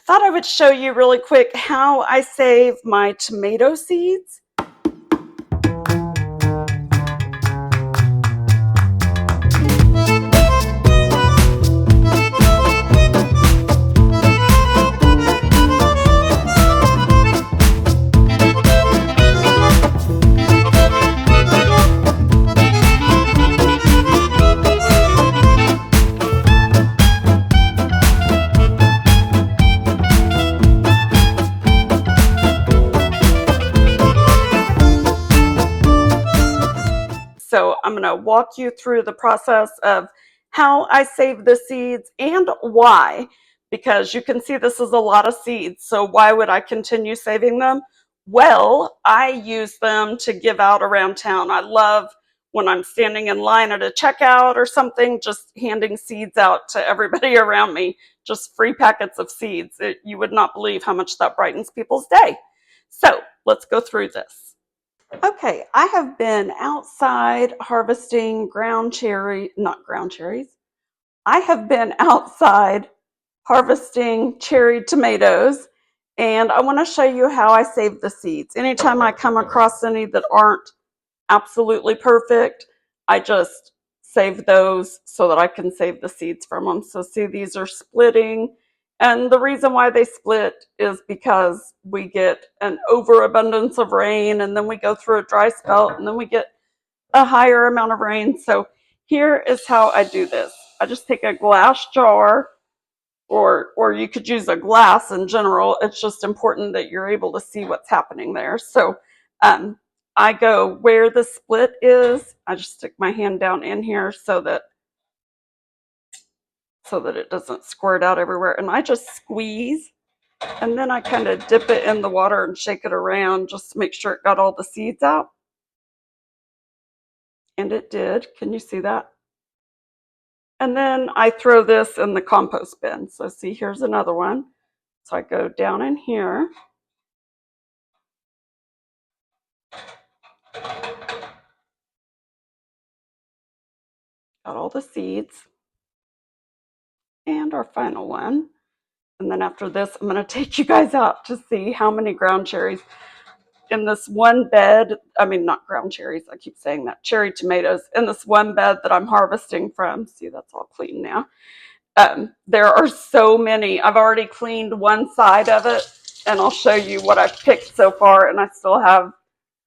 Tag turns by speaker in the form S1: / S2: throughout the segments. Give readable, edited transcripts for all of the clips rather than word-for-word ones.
S1: thought I would show you really quick how I save my tomato seeds. So I'm going to walk you through the process of how I save the seeds and why, because you can see this is a lot of seeds. So why would I continue saving them? Well, I use them to give out around town. I love when I'm standing in line at a checkout or something, just handing seeds out to everybody around me, just free packets of seeds. You would not believe how much that brightens people's day. So let's go through this. Okay, I have been outside harvesting not ground cherries. I have been outside harvesting cherry tomatoes, and I want to show you how I save the seeds. Anytime I come across any that aren't absolutely perfect, I just save those so that I can save the seeds from them. So see, these are splitting. And the reason why they split is because we get an overabundance of rain, and then we go through a dry spell, and then we get a higher amount of rain. So here is how I do this. I just take a glass jar, or you could use a glass in general. It's just important that you're able to see what's happening there. So I go where the split is. I just stick my hand down in here so that it doesn't squirt out everywhere. And I just squeeze, and then I kind of dip it in the water and shake it around just to make sure it got all the seeds out. And it did. Can you see that? And then I throw this in the compost bin. So see, here's another one. So I go down in here. Got all the seeds. And our final one. And then after this, I'm going to take you guys out to see how many ground cherries in this one bed. I mean, not ground cherries. I keep saying that. Cherry tomatoes in this one bed that I'm harvesting from. See, that's all clean now. There are so many. I've already cleaned one side of it, and I'll show you what I've picked so far. And I still have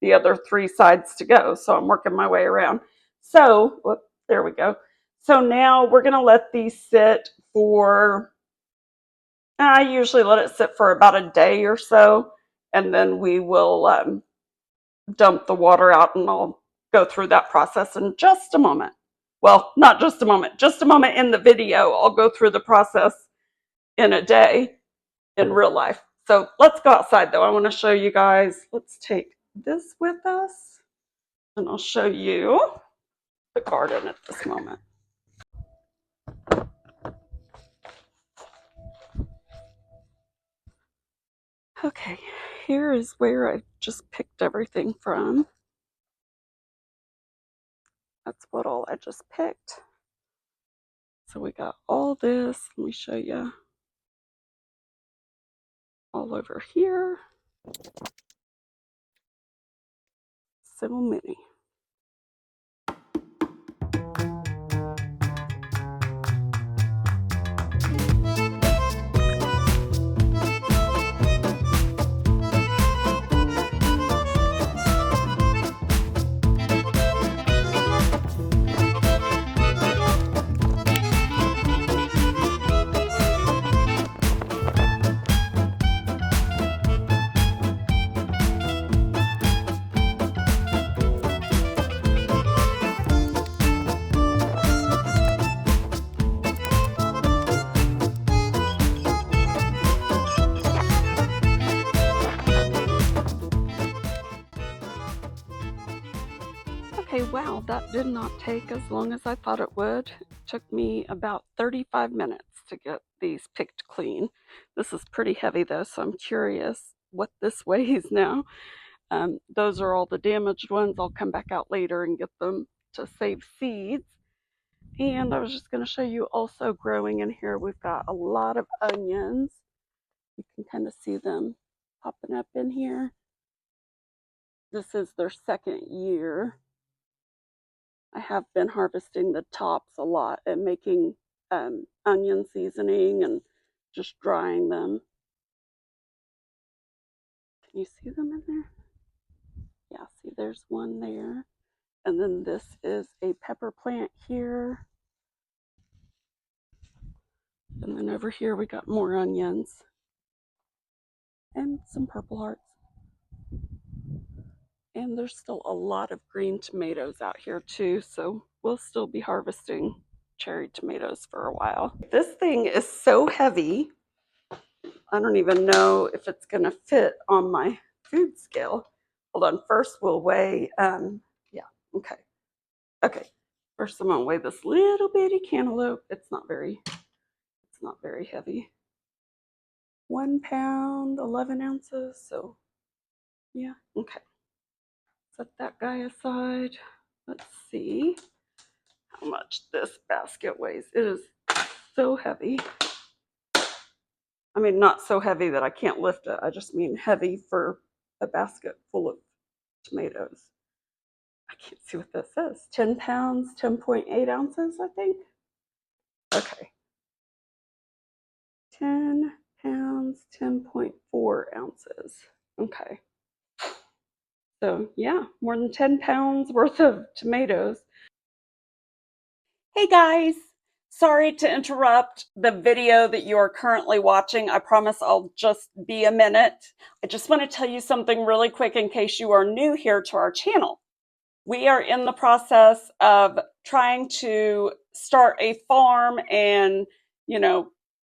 S1: the other 3 sides to go. So I'm working my way around. So, there we go. So now we're going to let these sit for, I usually let it sit for about a day or so, and then we will dump the water out, and I'll go through that process in just a moment. Well, not just a moment in the video. I'll go through the process in a day in real life. So let's go outside though. I want to show you guys. Let's take this with us, and I'll show you the garden at this moment. Okay, here is where I just picked everything from. That's what all I just picked. So we got all this. Let me show you. All over here. So many. Okay, wow, that did not take as long as I thought it would. It took me about 35 minutes to get these picked clean. This is pretty heavy though, so I'm curious what this weighs now. Those are all the damaged ones. I'll come back out later and get them to save seeds. And I was just going to show you also growing in here, we've got a lot of onions. kind of see them popping up in here. This is their second year. I have been harvesting the tops a lot and making onion seasoning and just drying them. Can you see them in there? Yeah, see there's one there. And then this is a pepper plant here. And then over here we got more onions and some purple hearts. And there's still a lot of green tomatoes out here too, so we'll still be harvesting cherry tomatoes for a while. This thing is so heavy, I don't even know if it's gonna fit on my food scale. Hold on, first we'll weigh, yeah, okay. Okay, first I'm gonna weigh this little bitty cantaloupe. It's not very heavy. 1 pound, 11 ounces, so yeah, okay. Set that guy aside. Let's see how much this basket weighs. It is so heavy. I mean, not so heavy that I can't lift it. I just mean heavy for a basket full of tomatoes. I can't see what this is. 10 pounds, 10.8 ounces, I think. Okay. 10 pounds, 10.4 ounces. Okay. So yeah, more than 10 pounds worth of tomatoes. Hey guys, sorry to interrupt the video that you are currently watching. I promise I'll just be a minute. I just want to tell you something really quick in case you are new here to our channel. We are in the process of trying to start a farm, and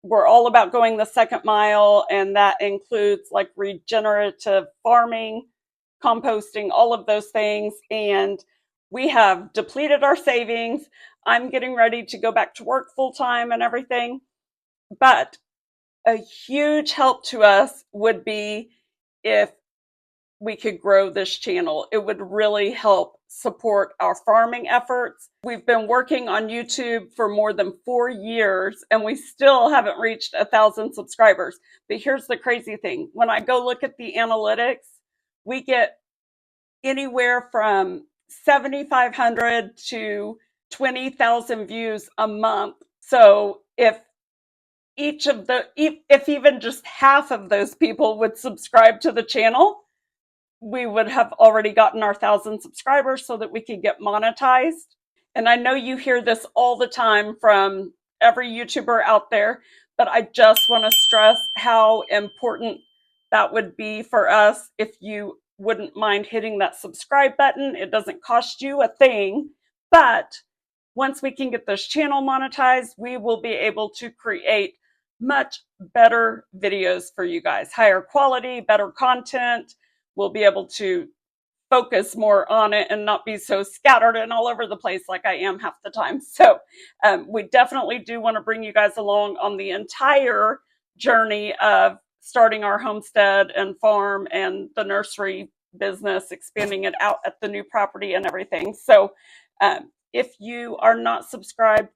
S1: we're all about going the second mile, and that includes like regenerative farming, composting, all of those things. And we have depleted our savings. I'm getting ready to go back to work full time and everything. But a huge help to us would be if we could grow this channel. It would really help support our farming efforts. We've been working on YouTube for more than 4 years and we still haven't reached 1,000 subscribers. But here's the crazy thing. When I go look at the analytics, we get anywhere from 7,500 to 20,000 views a month. So if even just half of those people would subscribe to the channel, we would have already gotten our 1,000 subscribers so that we could get monetized. And I know you hear this all the time from every YouTuber out there, but I just want to stress how important that would be for us. If you wouldn't mind hitting that subscribe button, it doesn't cost you a thing. But once we can get this channel monetized, we will be able to create much better videos for you guys, higher quality, better content. We'll be able to focus more on it and not be so scattered and all over the place like I am half the time. So we definitely do want to bring you guys along on the entire journey of starting our homestead and farm and the nursery business, expanding it out at the new property and everything. So if you are not subscribed,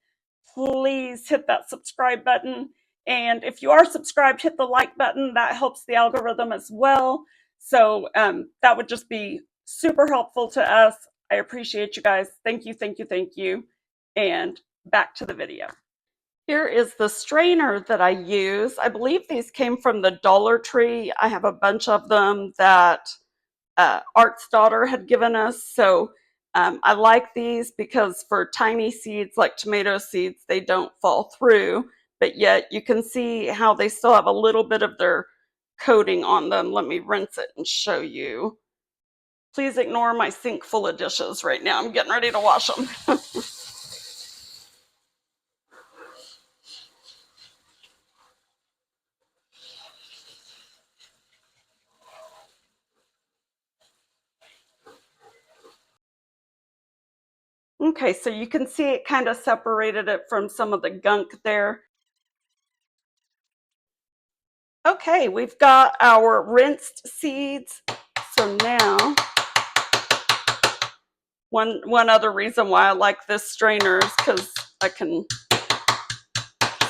S1: please hit that subscribe button. And if you are subscribed, hit the like button. That helps the algorithm as well. So that would just be super helpful to us. I appreciate you guys. Thank you, thank you, thank you. And back to the video. Here is the strainer that I use. I believe these came from the Dollar Tree. I have a bunch of them that Art's daughter had given us. So I like these because for tiny seeds like tomato seeds, they don't fall through, but yet you can see how they still have a little bit of their coating on them. Let me rinse it and show you. Please ignore my sink full of dishes right now. I'm getting ready to wash them. Okay, so you can see it kind of separated it from some of the gunk there. Okay, we've got our rinsed seeds. So now, one other reason why I like this strainer is because I can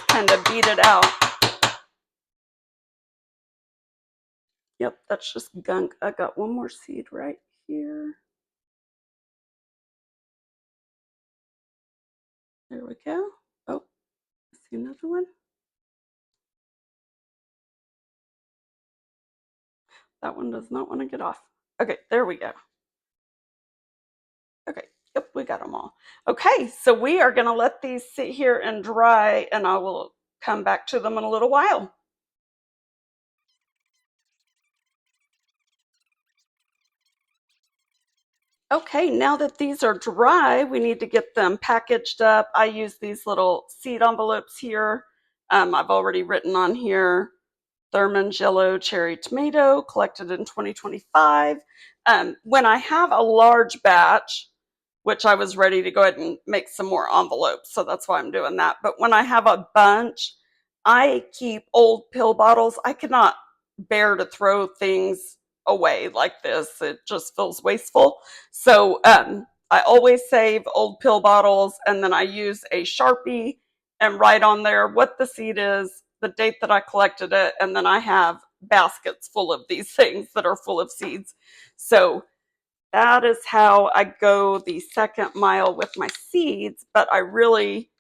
S1: kind of beat it out. Yep, that's just gunk. I got one more seed right here. There we go. Oh, I see another one. That one does not want to get off. Okay, there we go. Okay, yep, we got them all. Okay, so we are going to let these sit here and dry, and I will come back to them in a little while. Okay, now that these are dry, we need to get them packaged up. I use these little seed envelopes here. I've already written on here Thurman's Yellow Cherry Tomato, collected in 2025. When I have a large batch, which I was ready to go ahead and make some more envelopes, so that's why I'm doing that. But when I have a bunch, I keep old pill bottles. I cannot bear to throw things away like this. It just feels wasteful. So I always save old pill bottles, and then I use a Sharpie and write on there what the seed is, the date that I collected it, and then I have baskets full of these things that are full of seeds. So that is how I go the second mile with my seeds, but I really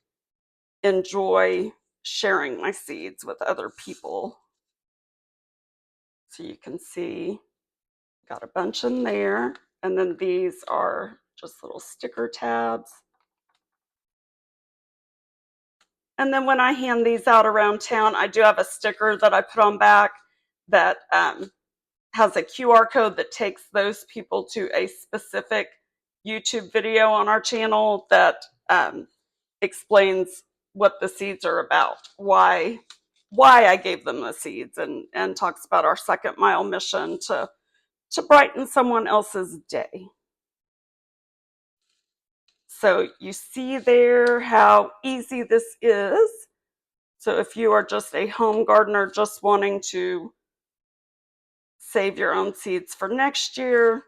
S1: enjoy sharing my seeds with other people. So you can see, got a bunch in there, and then these are just little sticker tabs. And then when I hand these out around town, I do have a sticker that I put on back that has a QR code that takes those people to a specific YouTube video on our channel that explains what the seeds are about, why I gave them the seeds, and talks about our second mile mission to brighten someone else's day. So you see there how easy this is. So if you are just a home gardener just wanting to save your own seeds for next year,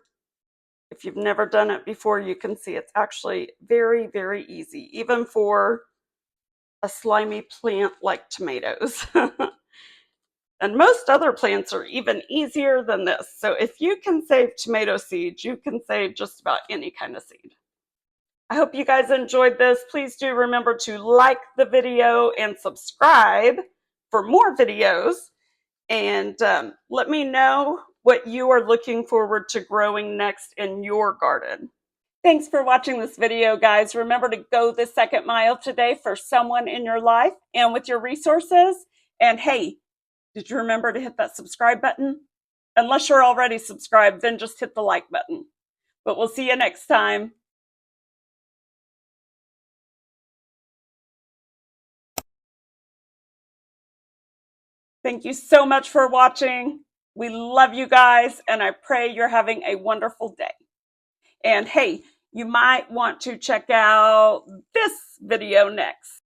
S1: if you've never done it before, you can see it's actually very, very easy, even for a slimy plant like tomatoes. And most other plants are even easier than this. So if you can save tomato seeds, you can save just about any kind of seed. I hope you guys enjoyed this. Please do remember to like the video and subscribe for more videos. And let me know what you are looking forward to growing next in your garden. Thanks for watching this video, guys. Remember to go the second mile today for someone in your life and with your resources. And hey, did you remember to hit that subscribe button? Unless you're already subscribed, then just hit the like button. But we'll see you next time. Thank you so much for watching. We love you guys, and I pray you're having a wonderful day. And hey, you might want to check out this video next.